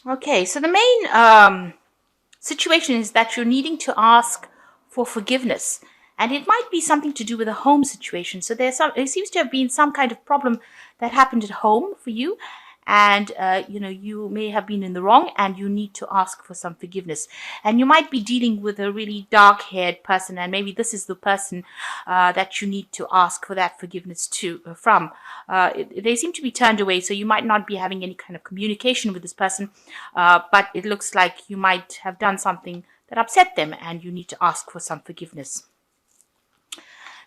Okay, so the main situation is that you're needing to ask for forgiveness. And it might be something to do with a home situation. So there seems to have been some kind of problem that happened at home for you. And, you may have been in the wrong and you need to ask for some forgiveness. And you might be dealing with a really dark haired person. And maybe this is the person that you need to ask for that forgiveness from. They seem to be turned away. So you might not be having any kind of communication with this person. But it looks like you might have done something that upset them and you need to ask for some forgiveness.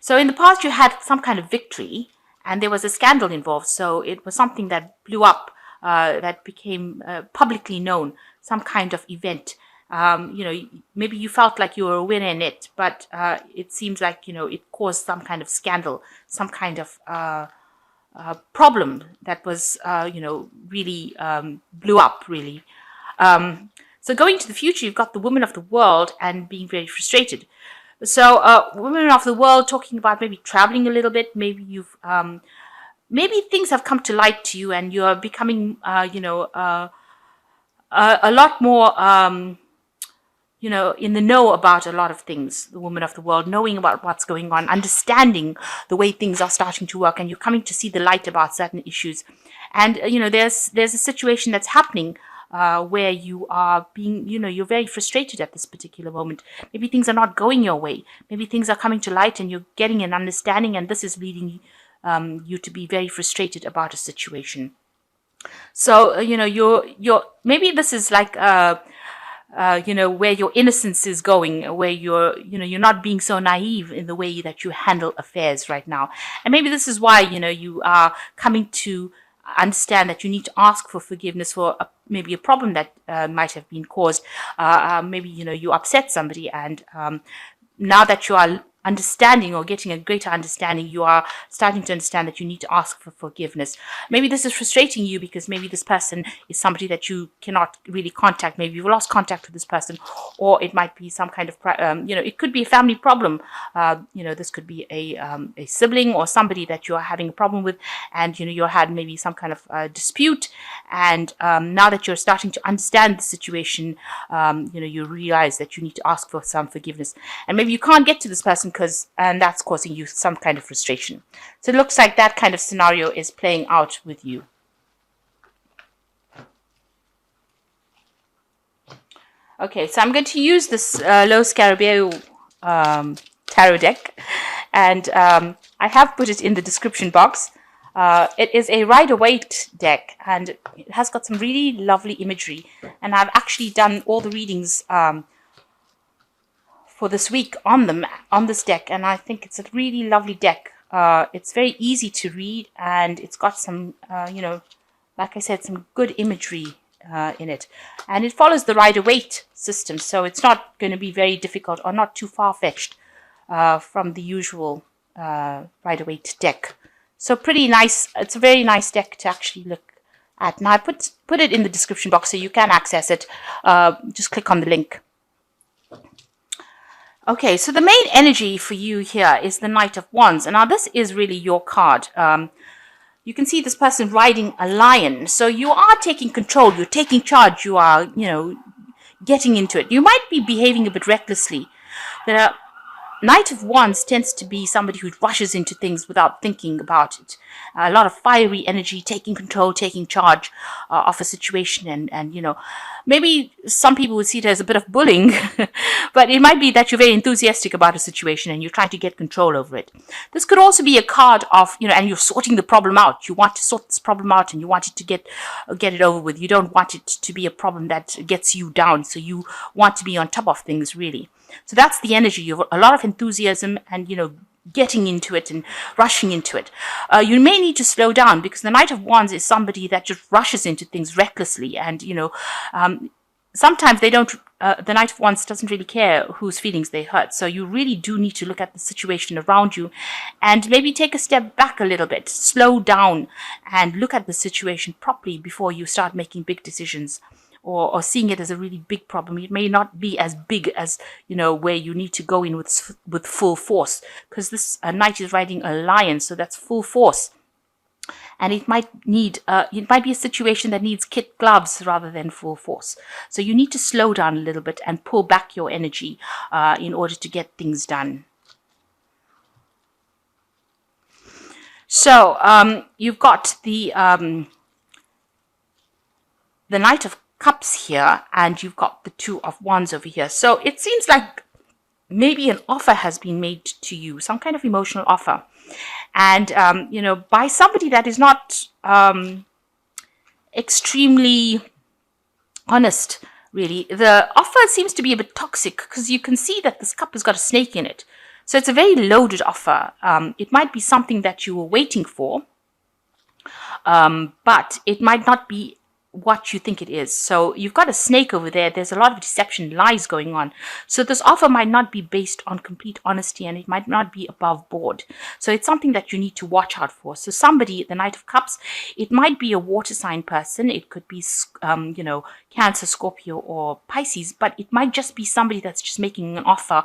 So in the past, you had some kind of victory and there was a scandal involved. So it was something that blew up, that became publicly known, some kind of event. Maybe you felt like you were a winner in it, but it seems like, it caused some kind of scandal, some kind of problem that was, really blew up, really. So going to the future, you've got the woman of the world and being very frustrated. So, women of the world talking about maybe traveling a little bit. Maybe things have come to light to you, and you're becoming, a lot more, in the know about a lot of things. The woman of the world, knowing about what's going on, understanding the way things are starting to work, and you're coming to see the light about certain issues. And there's a situation that's happening where you are being, you're very frustrated at this particular moment. Maybe things are not going your way. Maybe things are coming to light and you're getting an understanding, and this is leading you to be very frustrated about a situation. So, you're maybe this is like, where your innocence is going, where you're not being so naive in the way that you handle affairs right now. And maybe this is why, you are coming to understand that you need to ask for forgiveness for maybe a problem that might have been caused. Maybe, you upset somebody, and now that you are understanding or getting a greater understanding, you are starting to understand that you need to ask for forgiveness. Maybe this is frustrating you because maybe this person is somebody that you cannot really contact. Maybe you've lost contact with this person, or it might be some kind of, it could be a family problem. This could be a sibling or somebody that you are having a problem with, and you had maybe some kind of dispute. And now that you're starting to understand the situation, you realize that you need to ask for some forgiveness, and maybe you can't get to this person and that's causing you some kind of frustration. So it looks like that kind of scenario is playing out with you. Okay, so I'm going to use this Low Scarabeo tarot deck, and I have put it in the description box. It is a Rider-Waite deck, and it has got some really lovely imagery, and I've actually done all the readings for this week on this deck, and I think it's a really lovely deck. It's very easy to read, and it's got some, like I said, some good imagery in it, and it follows the Rider-Waite system, so it's not going to be very difficult or not too far-fetched from the usual Rider-Waite deck. So pretty nice. It's a very nice deck to actually look at. Now I put it in the description box so you can access it. Just click on the link. Okay, so the main energy for you here is the Knight of Wands. And now this is really your card. You can see this person riding a lion. So you are taking control. You're taking charge. You are, getting into it. You might be behaving a bit recklessly. The Knight of Wands tends to be somebody who rushes into things without thinking about it. A lot of fiery energy, taking control, taking charge of a situation. And maybe some people would see it as a bit of bullying, but it might be that you're very enthusiastic about a situation and you're trying to get control over it. This could also be a card of, and you're sorting the problem out. You want to sort this problem out and you want it to get it over with. You don't want it to be a problem that gets you down. So you want to be on top of things, really. So that's the energy. You have a lot of enthusiasm and, getting into it and rushing into it. You may need to slow down because the Knight of Wands is somebody that just rushes into things recklessly. And, sometimes they don't, the Knight of Wands doesn't really care whose feelings they hurt. So you really do need to look at the situation around you and maybe take a step back a little bit, slow down and look at the situation properly before you start making big decisions. Or seeing it as a really big problem. It may not be as big as, where you need to go in with full force. Because this knight is riding a lion, so that's full force. and it might be a situation that needs kid gloves rather than full force. So you need to slow down a little bit and pull back your energy in order to get things done. So you've got the Knight of Cups here, and you've got the Two of Wands over here. So it seems like maybe an offer has been made to you, some kind of emotional offer, and by somebody that is not extremely honest. Really, the offer seems to be a bit toxic because you can see that this cup has got a snake in it. So it's a very loaded offer. It might be something that you were waiting for, but it might not be what you think it is. So you've got a snake over there. There's a lot of deception, lies going on. So this offer might not be based on complete honesty, and it might not be above board. So it's something that you need to watch out for. So somebody, the Knight of Cups, it might be a water sign person. It could be, Cancer, Scorpio, or Pisces, but it might just be somebody that's just making an offer,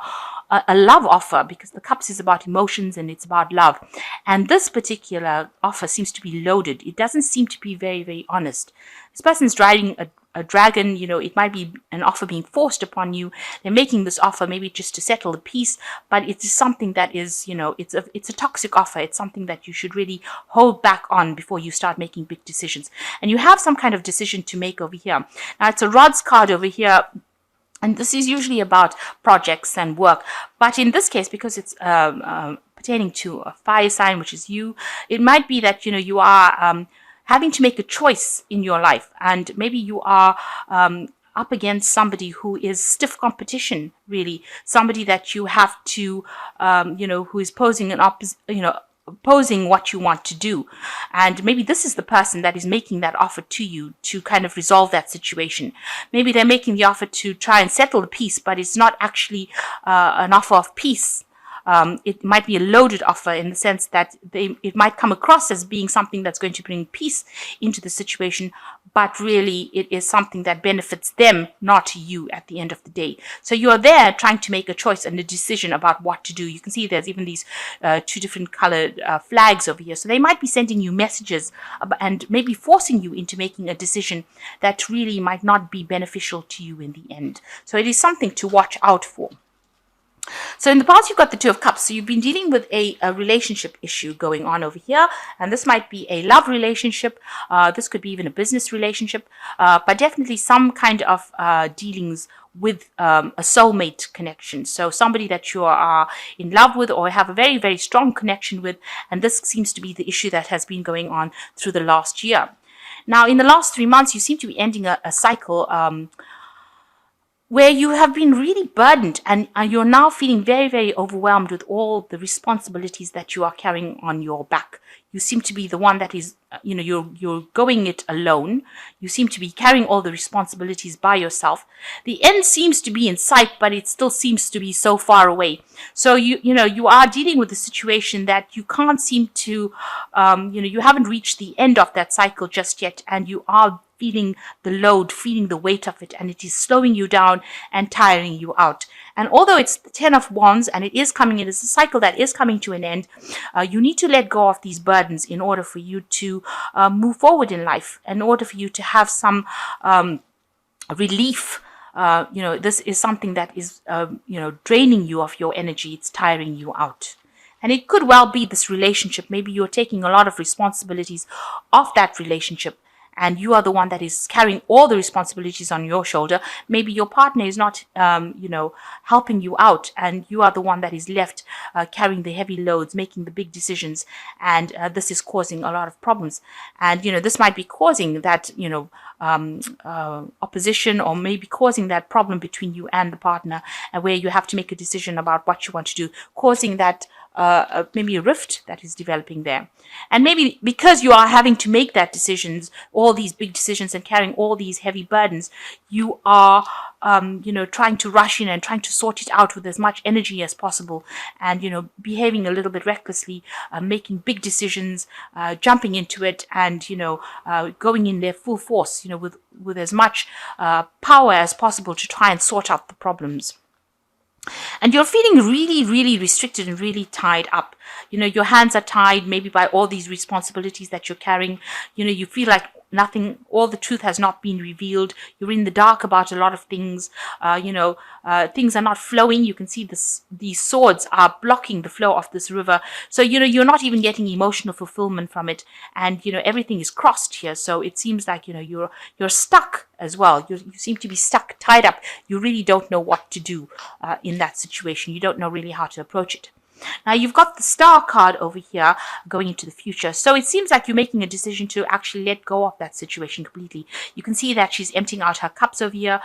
a love offer, because the Cups is about emotions and it's about love. And this particular offer seems to be loaded. It doesn't seem to be very, very honest. This person's driving a dragon. It might be an offer being forced upon you. They're making this offer maybe just to settle the peace, but it's something that is, it's a toxic offer. It's something that you should really hold back on before you start making big decisions. And you have some kind of decision to make over here. Now, it's a Rods card over here, and this is usually about projects and work. But in this case, because it's pertaining to a fire sign, which is you, it might be that, you are having to make a choice in your life, and maybe you are up against somebody who is stiff competition, really, somebody that you have to, who is posing opposing what you want to do. And maybe this is the person that is making that offer to you to kind of resolve that situation. Maybe they're making the offer to try and settle the peace, but it's not actually an offer of peace. It might be a loaded offer in the sense that it might come across as being something that's going to bring peace into the situation, but really it is something that benefits them, not you at the end of the day. So you're there trying to make a choice and a decision about what to do. You can see there's even these two different colored flags over here. So they might be sending you messages and maybe forcing you into making a decision that really might not be beneficial to you in the end. So it is something to watch out for. So in the past, you've got the Two of Cups. So you've been dealing with a relationship issue going on over here. And this might be a love relationship. This could be even a business relationship. But definitely some kind of dealings with a soulmate connection. So somebody that you are in love with or have a very, very strong connection with. And this seems to be the issue that has been going on through the last year. Now, in the last 3 months, you seem to be ending a cycle where you have been really burdened and you're now feeling very, very overwhelmed with all the responsibilities that you are carrying on your back. You seem to be the one that is, you're going it alone. You seem to be carrying all the responsibilities by yourself. The end seems to be in sight, but it still seems to be so far away. So you are dealing with a situation that you can't seem to, you haven't reached the end of that cycle just yet, and you are feeling the load, feeling the weight of it, and it is slowing you down and tiring you out. And although it's the 10 of Wands and it is coming in, it's a cycle that is coming to an end, you need to let go of these burdens in order for you to move forward in life, in order for you to have some relief. This is something that is, draining you of your energy. It's tiring you out. And it could well be this relationship. Maybe you're taking a lot of responsibilities of that relationship, and you are the one that is carrying all the responsibilities on your shoulder. Maybe your partner is not, helping you out, and you are the one that is left carrying the heavy loads, making the big decisions, and this is causing a lot of problems. And, this might be causing that, opposition, or maybe causing that problem between you and the partner, where you have to make a decision about what you want to do, causing that maybe a rift that is developing there. And maybe because you are having to make that decisions, all these big decisions, and carrying all these heavy burdens, you are, trying to rush in and trying to sort it out with as much energy as possible, and, behaving a little bit recklessly, making big decisions, jumping into it, and, going in there full force, with as much power as possible to try and sort out the problems. And you're feeling really, really restricted and really tied up. Your hands are tied maybe by all these responsibilities that you're carrying. You feel like nothing, all the truth has not been revealed. You're in the dark about a lot of things. Things are not flowing. You can see these swords are blocking the flow of this river. So, you're not even getting emotional fulfillment from it. And, everything is crossed here. So it seems like, you're stuck as well. You seem to be stuck, tied up. You really don't know what to do in that situation. You don't know really how to approach it. Now you've got the star card over here going into the future. So it seems like you're making a decision to actually let go of that situation completely. You can see that she's emptying out her cups over here,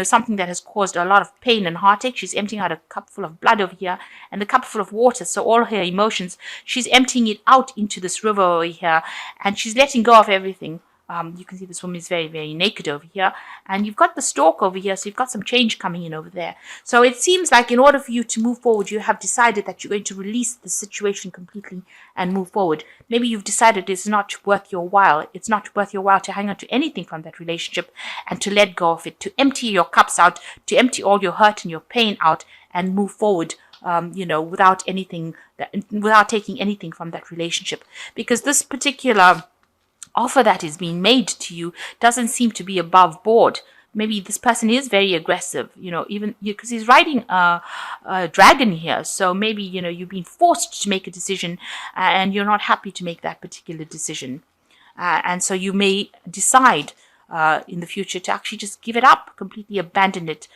something that has caused a lot of pain and heartache. She's emptying out a cup full of blood over here and a cup full of water. So all her emotions, she's emptying it out into this river over here, and she's letting go of everything. You can see this woman is very, very naked over here. And you've got the stork over here, so you've got some change coming in over there. So it seems like in order for you to move forward, you have decided that you're going to release the situation completely and move forward. Maybe you've decided it's not worth your while. It's not worth your while to hang on to anything from that relationship and to let go of it, to empty your cups out, to empty all your hurt and your pain out and move forward. Without taking anything from that relationship. Because this particular offer that is being made to you doesn't seem to be above board. Maybe this person is very aggressive, even because he's riding a dragon here. So maybe, you've been forced to make a decision and you're not happy to make that particular decision. And so you may decide in the future to actually just give it up, completely abandon it,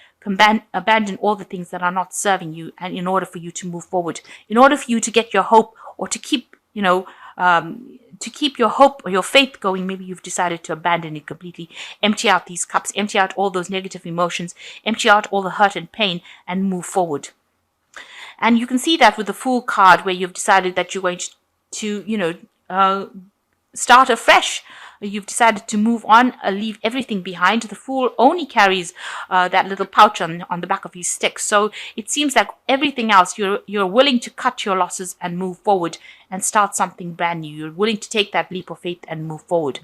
abandon all the things that are not serving you, and in order for you to move forward, in order for you to get your hope or to keep, to keep your hope or your faith going, maybe you've decided to abandon it completely, empty out these cups, empty out all those negative emotions, empty out all the hurt and pain, and move forward. And you can see that with the Fool card, where you've decided that you're going to start afresh. You've decided to move on, leave everything behind. The Fool only carries that little pouch on the back of his stick. So it seems like everything else, you're willing to cut your losses and move forward and start something brand new. You're willing to take that leap of faith and move forward.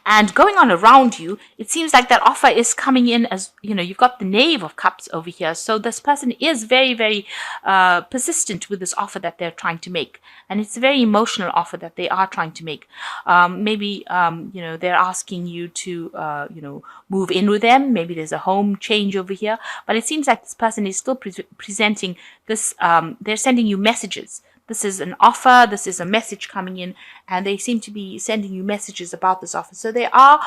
And going on around you, it seems like that offer is coming in as, you've got the Knave of Cups over here. So this person is very, very persistent with this offer that they're trying to make. And it's a very emotional offer that they are trying to make. Maybe, they're asking you to, move in with them. Maybe there's a home change over here. But it seems like this person is still presenting this, they're sending you messages. This is an offer, this is a message coming in, and they seem to be sending you messages about this offer. So they are,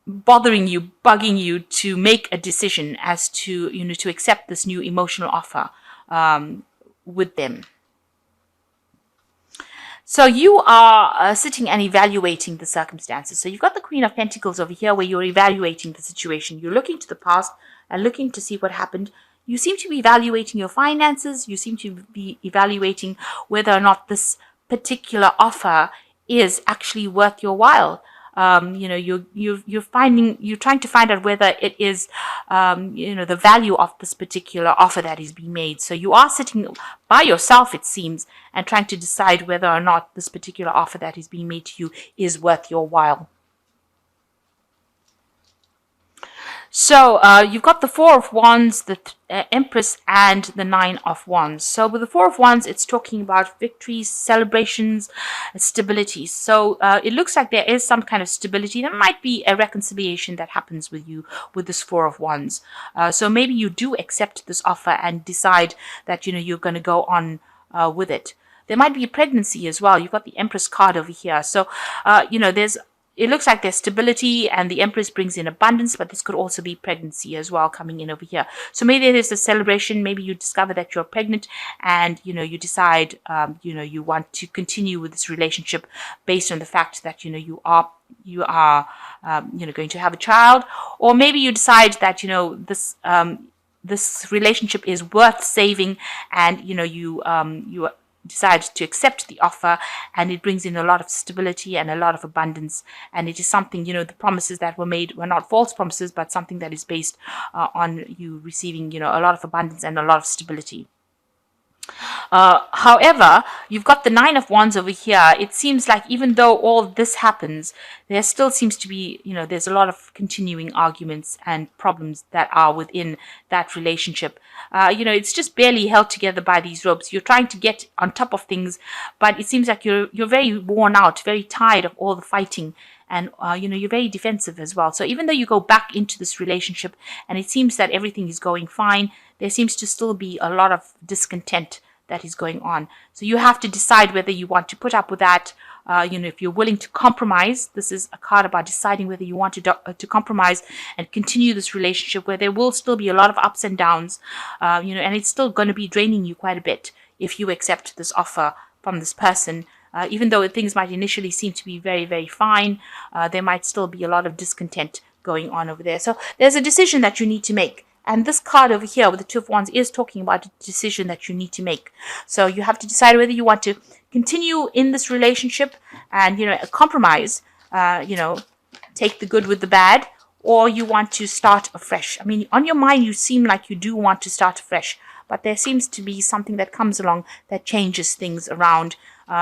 bothering you, bugging you to make a decision as to, to accept this new emotional offer with them. So you are sitting and evaluating the circumstances. So you've got the Queen of Pentacles over here where you're evaluating the situation. You're looking to the past and looking to see what happened. You seem to be evaluating your finances. You seem to be evaluating whether or not this particular offer is actually worth your while. You're trying to find out whether it is, the value of this particular offer that is being made. So you are sitting by yourself, it seems, and trying to decide whether or not this particular offer that is being made to you is worth your while. So you've got the Four of Wands, the Empress, and the Nine of Wands. So with the Four of Wands, it's talking about victories, celebrations, stability. So it looks like there is some kind of stability. There might be a reconciliation that happens with you with this Four of Wands. So maybe you do accept this offer and decide that, you're going to go on with it. There might be a pregnancy as well. You've got the Empress card over here. So, it looks like there's stability and the Empress brings in abundance, but this could also be pregnancy as well coming in over here. So maybe there's a celebration. Maybe you discover that you're pregnant and, you decide, you want to continue with this relationship based on the fact that, you are going to have a child. Or maybe you decide that, this relationship is worth saving and, you decide to accept the offer, and it brings in a lot of stability and a lot of abundance. And it is something, the promises that were made were not false promises, but something that is based on you receiving, a lot of abundance and a lot of stability. However, you've got the Nine of Wands over here. It seems like even though all this happens, there still seems to be, there's a lot of continuing arguments and problems that are within that relationship. It's just barely held together by these ropes. You're trying to get on top of things, but it seems like you're very worn out, very tired of all the fighting. And you're very defensive as well. So even though you go back into this relationship and it seems that everything is going fine, there seems to still be a lot of discontent that is going on. So you have to decide whether you want to put up with that. If you're willing to compromise, this is a card about deciding whether you want to compromise and continue this relationship where there will still be a lot of ups and downs, and it's still going to be draining you quite a bit if you accept this offer from this person. Even though things might initially seem to be very, very fine, there might still be a lot of discontent going on over there. So there's a decision that you need to make. And this card over here with the Two of Wands is talking about a decision that you need to make. So you have to decide whether you want to continue in this relationship and, compromise, take the good with the bad, or you want to start afresh. I mean, on your mind, you seem like you do want to start afresh, but there seems to be something that comes along that changes things around.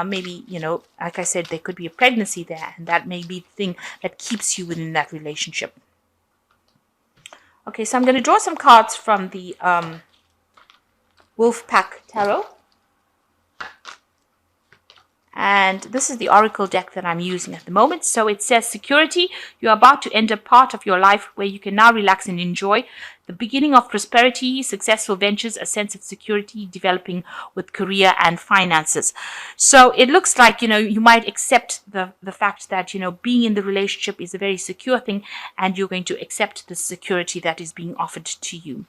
Maybe, like I said, there could be a pregnancy there, and that may be the thing that keeps you within that relationship. Okay, so I'm going to draw some cards from the Wolf Pack Tarot. And this is the Oracle deck that I'm using at the moment. So it says, security, you're about to enter part of your life where you can now relax and enjoy. The beginning of prosperity, successful ventures, a sense of security developing with career and finances. So it looks like, you might accept the fact that, being in the relationship is a very secure thing, and you're going to accept the security that is being offered to you.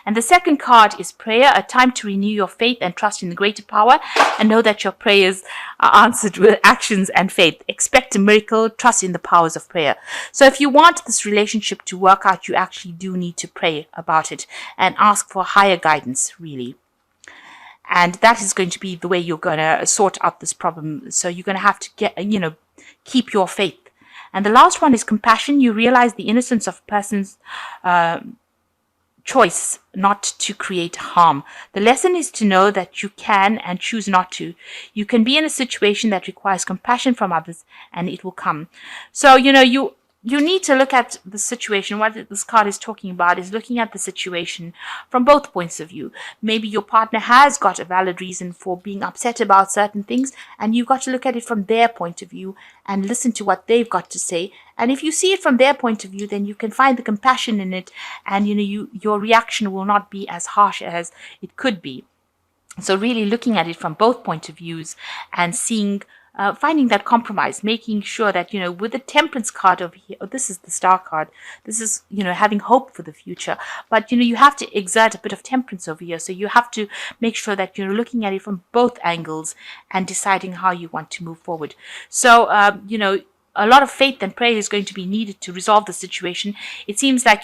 And the second card is prayer, a time to renew your faith and trust in the greater power, and know that your prayers are answered with actions and faith. Expect a miracle, trust in the powers of prayer. So if you want this relationship to work out, you actually do need to pray about it and ask for higher guidance, really. And that is going to be the way you're going to sort out this problem. So you're going to have to keep your faith. And the last one is compassion. You realize the innocence of a person's choice not to create harm. The lesson is to know that you can and choose not to. You can be in a situation that requires compassion from others, and it will come. So, you need to look at the situation. What this card is talking about is looking at the situation from both points of view. Maybe your partner has got a valid reason for being upset about certain things, and you've got to look at it from their point of view and listen to what they've got to say. And if you see it from their point of view, then you can find the compassion in it, and your reaction will not be as harsh as it could be. So really looking at it from both point of views and seeing finding that compromise, making sure that, with the Temperance card over here, this is the Star card, this is, having hope for the future. But, you have to exert a bit of temperance over here. So you have to make sure that you're looking at it from both angles and deciding how you want to move forward. So, a lot of faith and prayer is going to be needed to resolve the situation. It seems like,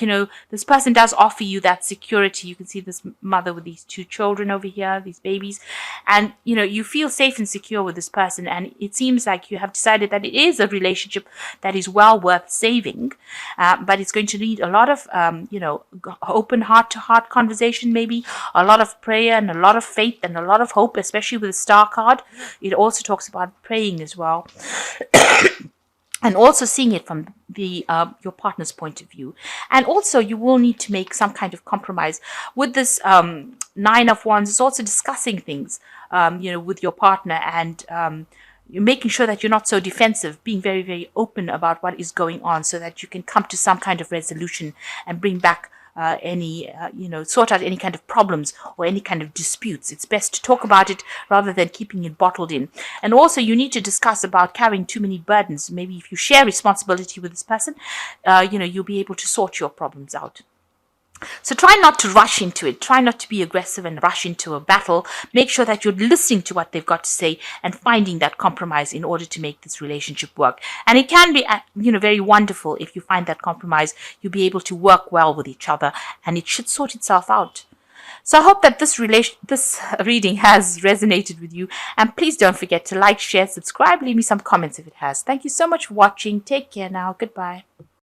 this person does offer you that security. You can see this mother with these two children over here, these babies. And, you feel safe and secure with this person. And it seems like you have decided that it is a relationship that is well worth saving. But it's going to need a lot of, open heart-to-heart conversation, maybe. A lot of prayer and a lot of faith and a lot of hope, especially with the Star card. It also talks about praying as well. And also seeing it from your partner's point of view. And also you will need to make some kind of compromise. With this Nine of Wands, it's also discussing things, with your partner, and you're making sure that you're not so defensive, being very, very open about what is going on so that you can come to some kind of resolution and bring back sort out any kind of problems or any kind of disputes. It's best to talk about it rather than keeping it bottled in. And also you need to discuss about carrying too many burdens. Maybe if you share responsibility with this person, you'll be able to sort your problems out. So try not to rush into it. Try not to be aggressive and rush into a battle. Make sure that you're listening to what they've got to say and finding that compromise in order to make this relationship work. And it can be, very wonderful if you find that compromise. You'll be able to work well with each other, and it should sort itself out. So I hope that this reading has resonated with you. And please don't forget to like, share, subscribe, leave me some comments if it has. Thank you so much for watching. Take care now. Goodbye.